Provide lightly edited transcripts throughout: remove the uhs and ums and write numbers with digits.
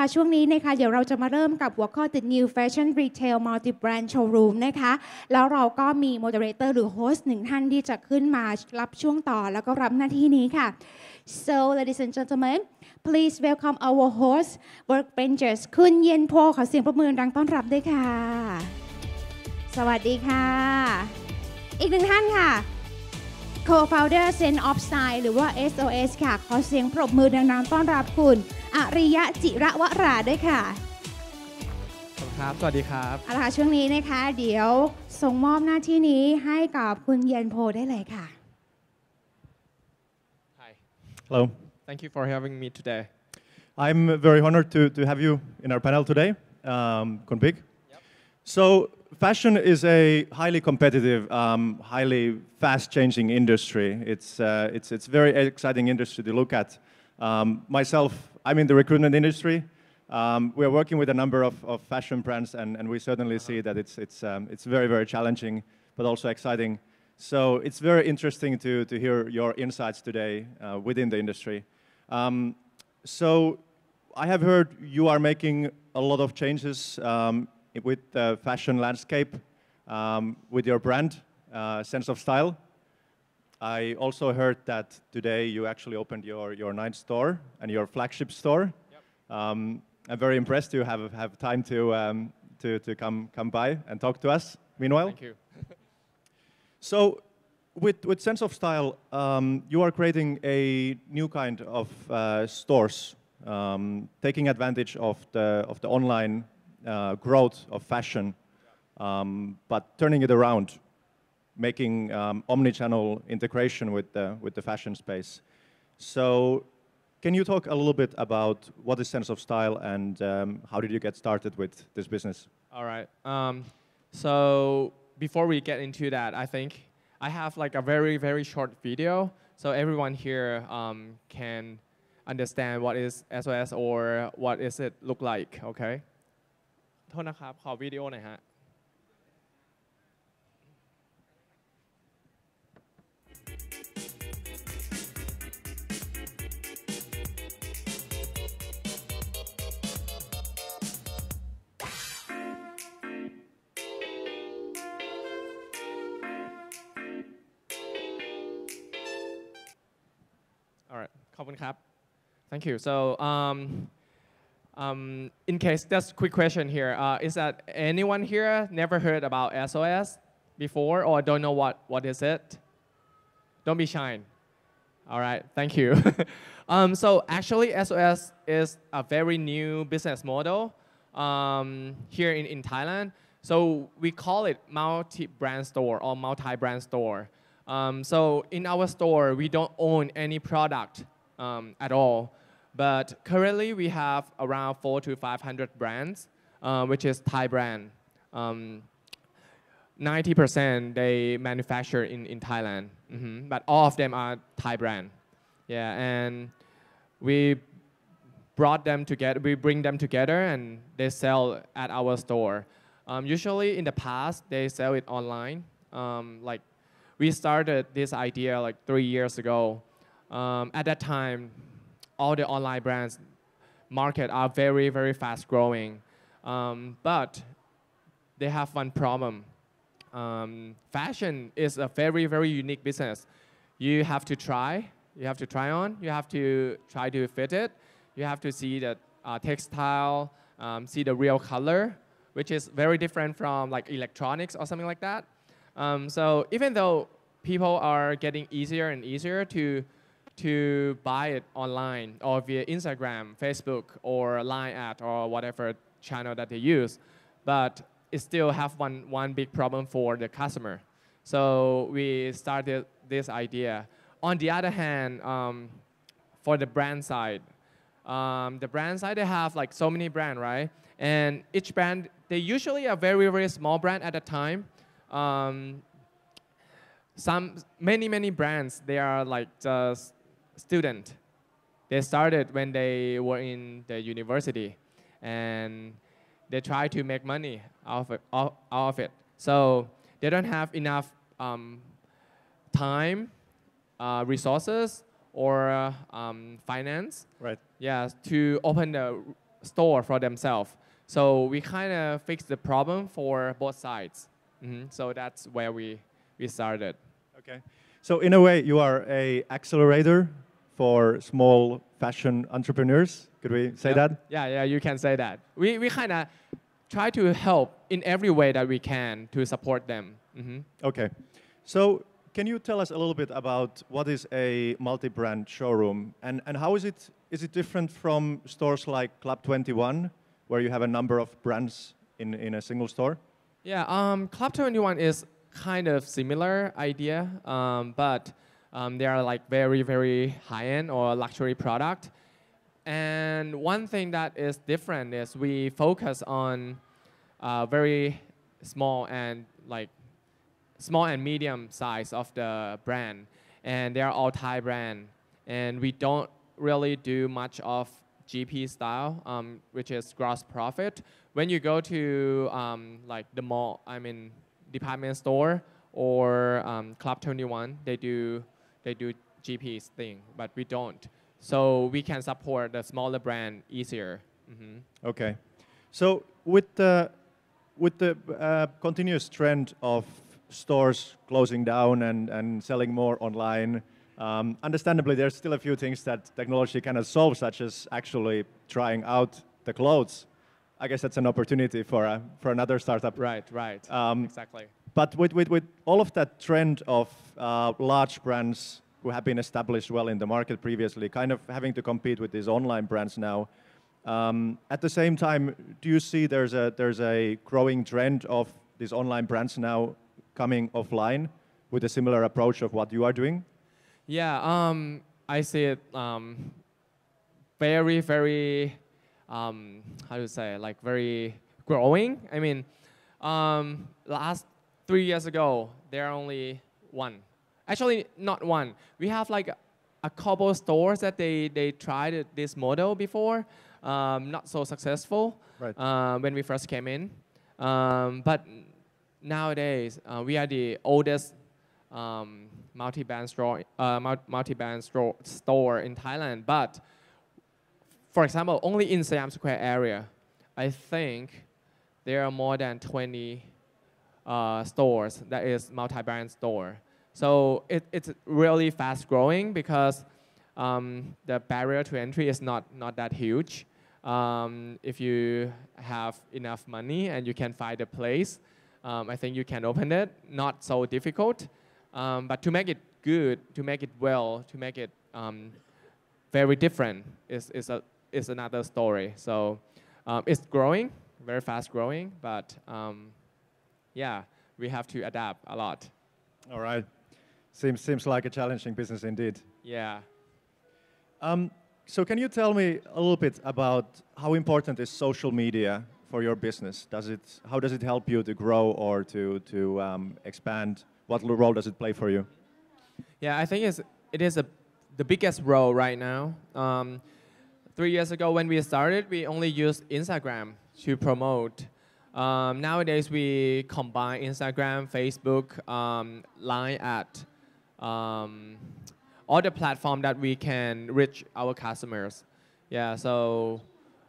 ค่ะช่วงนี้นะคะเดี๋ยวเราจะมาเริ่มกับหัวข้อ The New Fashion Retail Multi Brand Showroom นะคะแล้วเราก็มี Moderator หรือ Host หนึ่งท่านที่จะขึ้นมารับช่วงต่อแล้วก็รับหน้าที่นี้ค่ะ So ladies and gentlemen please welcome our host workbenchers คุณเย็นโพขอเสียงปรบมือดังต้อนรับด้วยค่ะสวัสดีค่ะอีกหนึ่งท่านค่ะ Co-founder Sense of Style หรือว่า SOS ค่ะขอเสียงปรบมือดังๆต้อนรับคุณอริยะจิระวราด้วยค่ะครับสวัสดีครับเอาล่ะช่วงนี้นะคะเดี๋ยวส่งมอบหน้าที่นี้ให้กับคุณเย็นโพได้เลยค่ะ Hi Hello Thank you for having me today I'm very honored to have you in our panel today Kunpik So fashion is a highly competitive highly fast-changing industry it's very exciting industry to look at myself I'm in the recruitment industry we are working with a number of fashion brands and we certainly see that it's very challenging but also exciting so it's very interesting to hear your insights today within the industry so I have heard you are making a lot of changes with the fashion landscape with your brand Sense of Style I also heard that today you actually opened your ninth store and your flagship store I'm very impressed you have time to come by and talk to us meanwhile Thank you So with Sense of Style you are creating a new kind of stores taking advantage of the online growth of fashion but turning it around making omni-channel integration with the fashion space so can you talk a little bit about what is Sense of Style and how did you get started with this business all right so before we get into that I think I have like a very short video so everyone here can understand what is SOS or what is it look like okay โทษนะครับขอวิดีโอหน่อยฮะ Alright ขอบคุณครับ Thank you so in case just quick question here is that anyone here never heard about SOS before or don't know what is it don't be shy all right thank you so actually SOS is a very new business model here in Thailand so we call it multi-brand store or multi-brand store so in our store we don't own any product at all But currently we have around 400 to 500 brands, which is Thai brand. 90% they manufacture in Thailand, but all of them are Thai brand. Yeah, and we bring them together and they sell at our store. Usually in the past they sell it online. Like we started this idea like 3 years ago. At that time. All the online brands market are very fast growing but they have one problem fashion is a very unique business you have to try on you have to try to fit it you have to see the textile see the real color which is very different from like electronics or something like that so even though people are getting easier and easier to buy it online or via Instagram, Facebook, or Line ad or whatever channel that they use, but it still have one big problem for the customer. So we started this idea. On the other hand, for the brand side, they have like so many brands, right? And each brand, they usually are very small brand at a time. Many brands, they are like just student. They started when they were in the university and they try to make money out of it. So they don't have enough time, resources or finance right yeah to open the store for themselves. So we kind of fixed the problem for both sides. So that's where we started. Okay. So in a way, you are a accelerator for small fashion entrepreneurs. Could we say that? Yeah, you can say that. We kind of try to help in every way that we can to support them. Okay. So can you tell us a little bit about what is a multi-brand showroom and how is it different from stores like Club 21, where you have a number of brands in a single store? Yeah, Club 21 is kind of similar idea, but they are like very, very high-end or luxury product. And one thing that is different is we focus on very small and medium size of the brand, and they are all Thai brand. And we don't really do much of GP style, which is gross profit. When you go to like the mall, department store or Club 21, they do GP's thing, but we don't. So we can support the smaller brand easier. Okay. So with the continuous trend of stores closing down and selling more online, understandably, there's still a few things that technology cannot solve, such as actually trying out the clothes. I guess that's an opportunity for another startup. Right. Exactly. But with all of that trend of large brands who have been established well in the market previously, kind of having to compete with these online brands now, at the same time, do you see there's a growing trend of these online brands now coming offline with a similar approach of what you are doing? Yeah, I see it very, very, very growing. Last 3 years ago, there are only one. Actually, not one. We have like a couple stores that they tried this model before, not so successful when we first came in. But nowadays, we are the oldest multi-brand store in Thailand. But for example, only in Siam Square area, I think there are more than 20 stores that is multi-brand store. So it's really fast growing because the barrier to entry is not that huge. If you have enough money and you can find a place, I think you can open it. Not so difficult, but to make it good, to make it well, to make it very different is another story. So it's growing, very fast growing, but yeah, we have to adapt a lot. All right. Seems like a challenging business indeed. Yeah. So can you tell me a little bit about how important is social media for your business? How does it help you to grow or to expand? What role does it play for you? Yeah, I think it is the biggest role right now. 3 years ago when we started, we only used Instagram to promote. Nowadays, we combine Instagram, Facebook, Line at all the platform that we can reach our customers. Yeah, so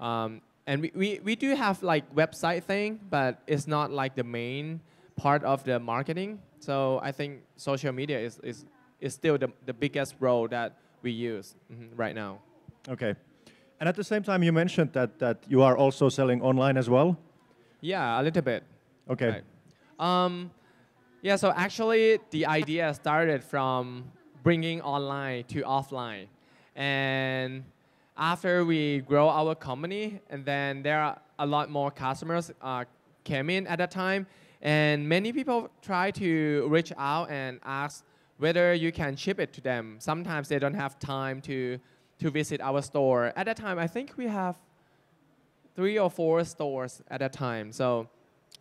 and we do have like website thing, but it's not like the main part of the marketing. So I think social media is still the biggest role that we use right now. Okay. And at the same time, you mentioned that you are also selling online as well? Yeah, a little bit. Okay. Right. Yeah, so actually the idea started from bringing online to offline. And after we grow our company, and then there are a lot more customers came in at that time. And many people try to reach out and ask whether you can ship it to them. Sometimes they don't have time to visit our store. At that time, I think we have 3 or 4 stores at a time. So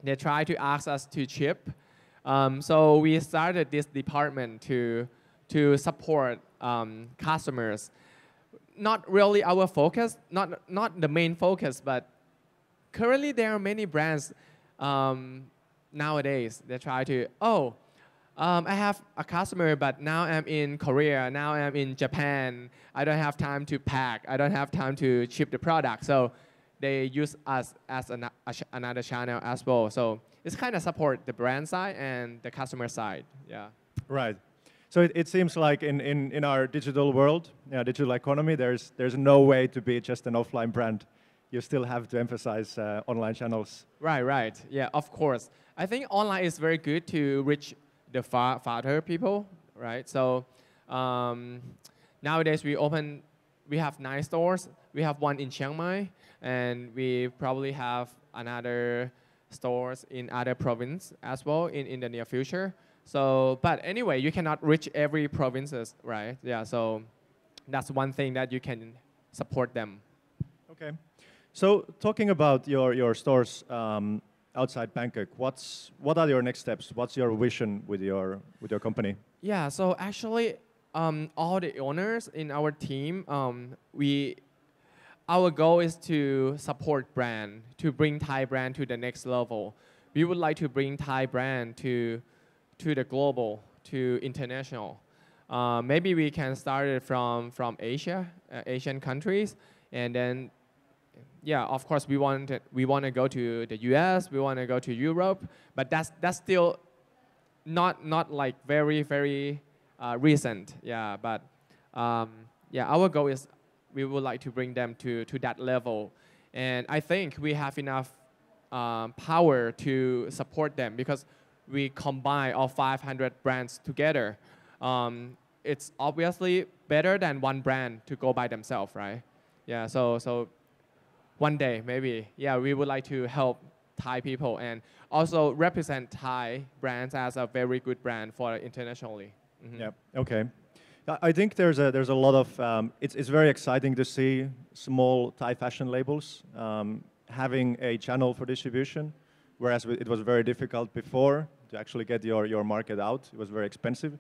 they try to ask us to ship. So we started this department to support customers. Not really our focus, not the main focus, but currently there are many brands nowadays. They try to, I have a customer, but now I'm in Korea, now I'm in Japan. I don't have time to pack. I don't have time to ship the product. So they use us as another channel as well. So it's kind of support the brand side and the customer side. Yeah. Right. So it seems like in our digital world, digital economy, there's no way to be just an offline brand. You still have to emphasize online channels. Right. Yeah, of course. I think online is very good to reach the farther people, right? So nowadays we have 9 stores. We have one in Chiang Mai, and we probably have another stores in other province as well in the near future. So, but anyway, you cannot reach every provinces, right? Yeah, so that's one thing that you can support them. Okay. So talking about your stores outside Bangkok, what are your next steps? What's your vision with your company? Yeah, so actually, all the owners in our team, our goal is to support brand, to bring Thai brand to the next level. We would like to bring Thai brand to the global, to international. Maybe we can start it from Asia, Asian countries, and then, yeah, of course we want to go to the US, we want to go to Europe, but that's still not like very recent. Yeah, but yeah, our goal is we would like to bring them to that level, and I think we have enough power to support them because we combine all 500 brands together. It's obviously better than one brand to go by themselves, right? Yeah, so one day maybe, yeah, we would like to help Thai people and also represent Thai brands as a very good brand for internationally. Mm-hmm. Yeah. Okay. I think there's a lot of it's very exciting to see small Thai fashion labels having a channel for distribution, whereas it was very difficult before to actually get your market out. It was very expensive.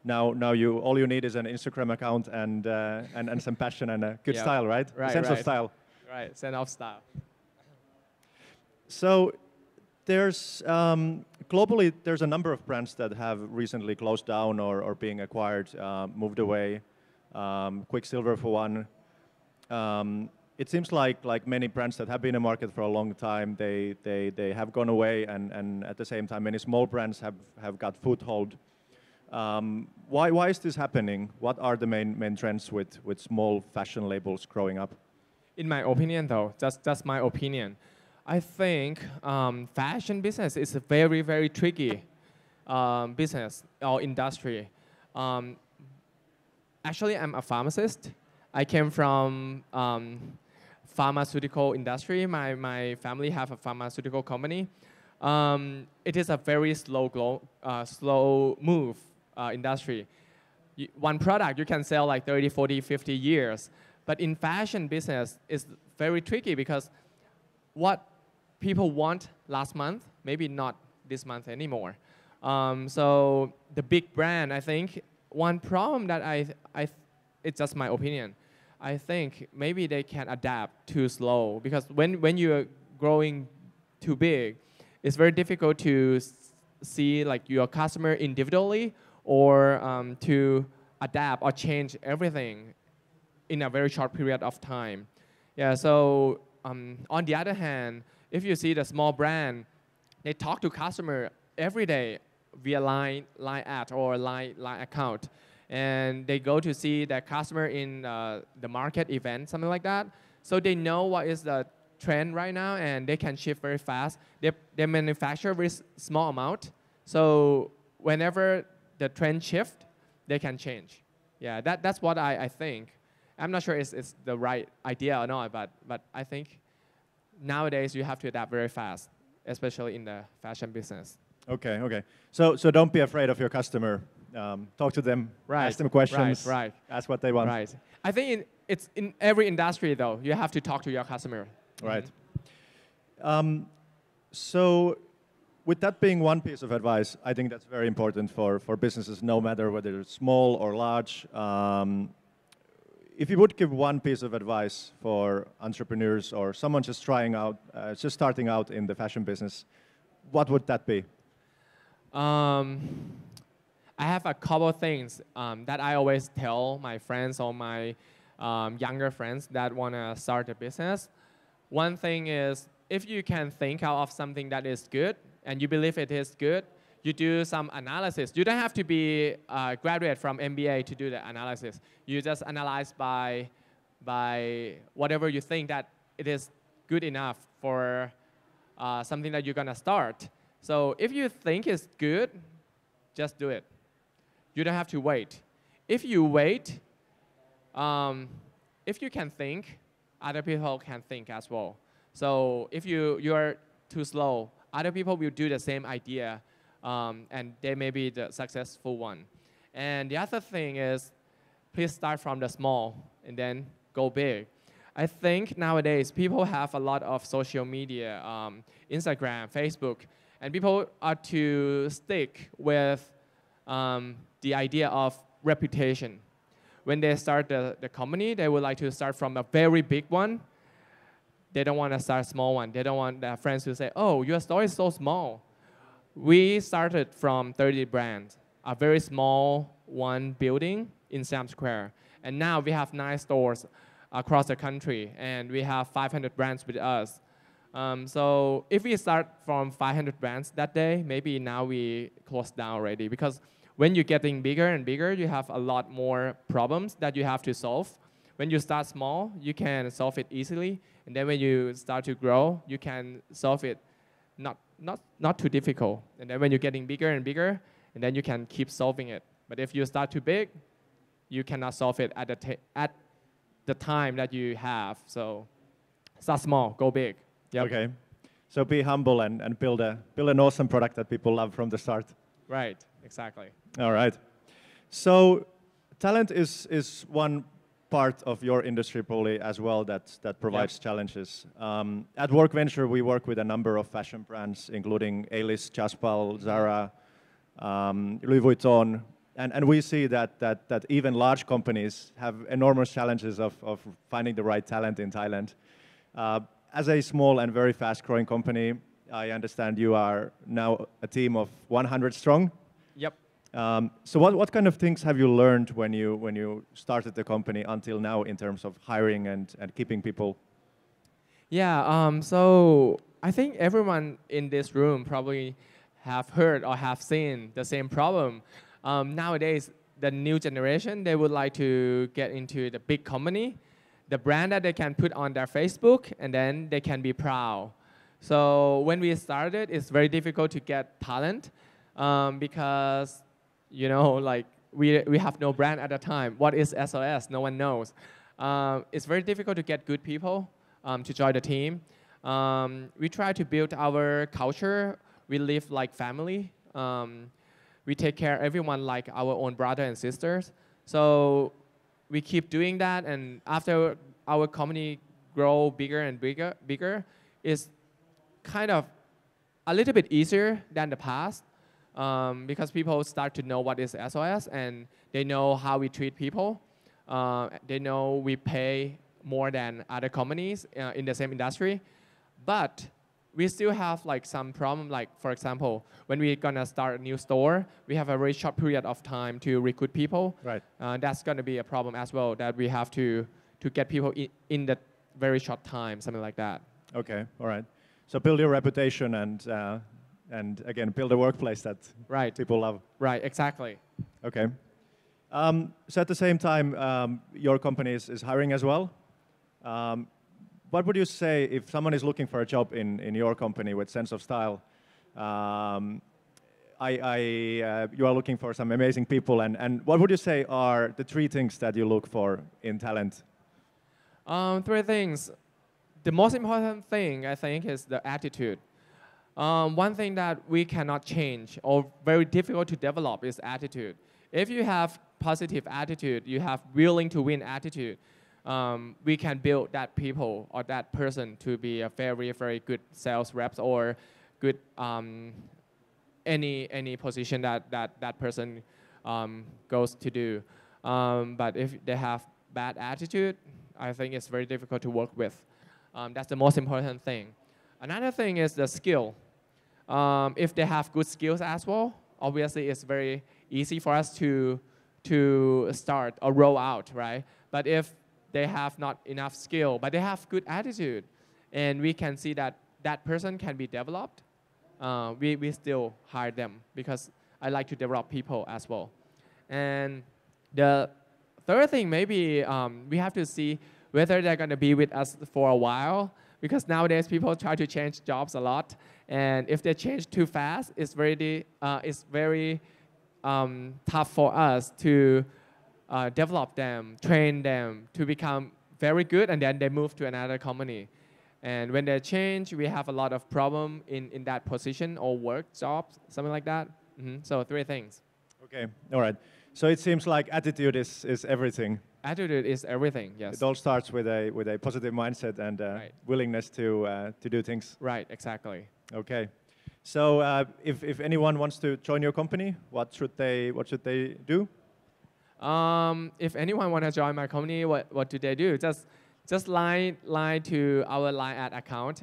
Now all you need is an Instagram account and some passion and a good style, right? Sense of style. Right, sense of style. So there's globally there's a number of brands that have recently closed down or being acquired, moved away. Quicksilver for one. It seems like many brands that have been in the market for a long time, they have gone away, and at the same time, many small brands have got foothold. Why is this happening? What are the main trends with small fashion labels growing up? In my opinion, though, just my opinion, I think fashion business is a very tricky business or industry. Actually, I'm a pharmacist. I came from pharmaceutical industry. My family have a pharmaceutical company. It is a very slow move industry. One product you can sell like 30, 40, 50 years. But in fashion business, it's very tricky because what people want last month, maybe not this month anymore. So the big brand, I think, one problem that it's just my opinion. I think maybe they can adapt too slow because when you're growing too big, it's very difficult to see like your customer individually or to adapt or change everything in a very short period of time. Yeah, so on the other hand, if you see the small brand, they talk to customer every day via line ad or line account. And they go to see their customer in the market event, something like that. So they know what is the trend right now and they can shift very fast. They manufacture very small amount. So whenever the trend shift, they can change. Yeah, that's what I think. I'm not sure it's the right idea or not, but I think nowadays you have to adapt very fast, especially in the fashion business. Okay. So don't be afraid of your customer. Talk to them, ask them questions, right. Ask what they want. Right. I think it's in every industry, though. You have to talk to your customer. Right. So with that being one piece of advice, I think that's very important for businesses, no matter whether it's small or large. If you would give one piece of advice for entrepreneurs or someone just starting out in the fashion business, what would that be? I have a couple of things that I always tell my friends or my younger friends that want to start a business. One thing is, if you can think out of something that is good and you believe it is good, you do some analysis. You don't have to be a graduate from MBA to do the analysis. You just analyze by whatever you think that it is good enough for something that you're gonna start. So if you think it's good, just do it. You don't have to wait. If you wait, if you can think, other people can think as well. So if you're too slow, other people will do the same idea, and they may be the successful one. And the other thing is, please start from the small and then go big. I think nowadays people have a lot of social media, Instagram, Facebook, and people are to stick with the idea of reputation. When they start the company, they would like to start from a very big one. They don't want to start a small one. They don't want their friends to say, oh, your store is so small. We started from 30 brands, a very small one building in Siam Square. And now we have 9 stores across the country, and we have 500 brands with us. So if we start from 500 brands that day, maybe now we close down already, because when you're getting bigger and bigger, you have a lot more problems that you have to solve. When you start small, you can solve it easily, and then when you start to grow, you can solve it not too difficult. And then when you're getting bigger and bigger, and then you can keep solving it. But if you start too big, you cannot solve it at the time that you have. So start small, go big. Yep. Okay. So be humble and build an awesome product that people love from the start. Right, exactly. All right. So talent is one part of your industry probably as well that provides challenges. At Work Venture, we work with a number of fashion brands, including A-List, Jaspal, Zara, Louis Vuitton, and we see that even large companies have enormous challenges of finding the right talent in Thailand. As a small and very fast-growing company, I understand you are now a team of 100 strong. Yep. So what kind of things have you learned when you started the company until now in terms of hiring and keeping people? Yeah, so I think everyone in this room probably have heard or have seen the same problem. Nowadays, the new generation, they would like to get into the big company, the brand that they can put on their Facebook, and then they can be proud. So when we started, it's very difficult to get talent because, you know, like we have no brand at the time. What is SOS? No one knows. It's very difficult to get good people to join the team. We try to build our culture. We live like family. We take care of everyone like our own brother and sisters. So we keep doing that, and after our company grow bigger and bigger, it's kind of a little bit easier than the past because people start to know what is SOS, and they know how we treat people. They know we pay more than other companies in the same industry, but we still have like some problem. Like for example, when we're gonna start a new store, we have a very short period of time to recruit people. Right. That's gonna be a problem as well, that we have to get people in that very short time, something like that. Okay. All right. So build your reputation and again build a workplace that people love. Right. Exactly. Okay. So at the same time, your company is hiring as well. What would you say if someone is looking for a job in your company with Sense of Style? You are looking for some amazing people, and what would you say are the 3 things that you look for in talent? 3 things. The most important thing, I think, is the attitude. One thing that we cannot change or very difficult to develop is attitude. If you have positive attitude, you have willing to win attitude, we can build that people or that person to be a very, very good sales reps or good any position that person goes to do. But if they have bad attitude, I think it's very difficult to work with. That's the most important thing. Another thing is the skill. If they have good skills as well, obviously it's very easy for us to start or roll out, right? But if they have not enough skill, but they have good attitude, and we can see that that person can be developed, we still hire them because I like to develop people as well. And the third thing, maybe we have to see whether they're going to be with us for a while, because nowadays people try to change jobs a lot, and if they change too fast, it's very tough for us to develop them, train them to become very good, and then they move to another company. And when they change, we have a lot of problem in that position or work jobs, something like that. So 3 things. Okay, all right. So it seems like attitude is everything. Attitude is everything, yes. It all starts with a positive mindset and Right. willingness to do things. Right, exactly. Okay. So if anyone wants to join your company, what should they do? If anyone want to join my company, what do they do? Just line to our line ad account.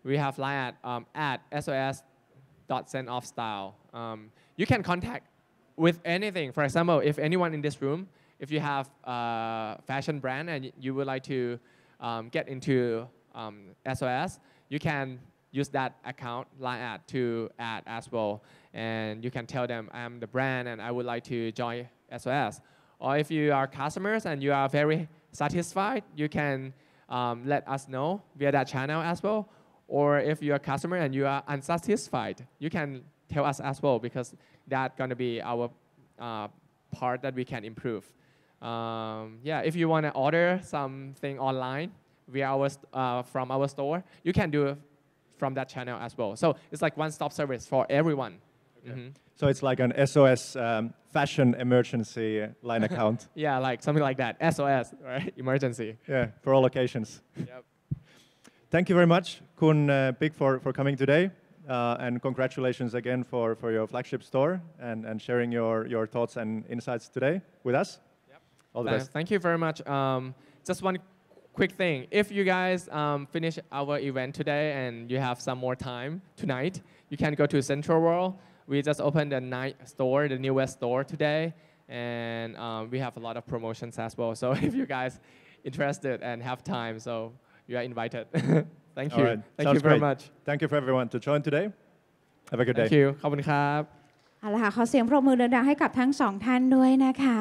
We have line at sos.sendoffstyle. You can contact with anything. For example, if anyone in this room, if you have a fashion brand and you would like to get into SOS, you can use that account line ad to add as well. And you can tell them I'm the brand and I would like to join SOS. Or if you are customers and you are very satisfied, you can let us know via that channel as well. Or if you're a customer and you are unsatisfied, you can tell us as well, because that's going to be our part that we can improve. Yeah, if you want to order something online via from our store, you can do it from that channel as well. So it's like one-stop service for everyone. Okay. So it's like an SOS fashion emergency line account. Yeah, like something like that. SOS, right? Emergency. Yeah, for all occasions. Yep. Thank you very much, Kun Big, for coming today. And congratulations again for your flagship store and sharing your thoughts and insights today with us. Yep. All the best. Thank you very much. Just one quick thing. If you guys finish our event today and you have some more time tonight, you can go to Central World. We just opened the store, the newest store today, and we have a lot of promotions as well. So if you guys interested and have time, so you are invited. Thank you. Right. Thank Sounds you very great. much. Thank you for everyone to join today. Have a good Thank day. you. ขอบคุณครับ เอาละค่ะขอเสียงปรบมือดังๆให้กับทั้ง 2 ท่านด้วยนะคะ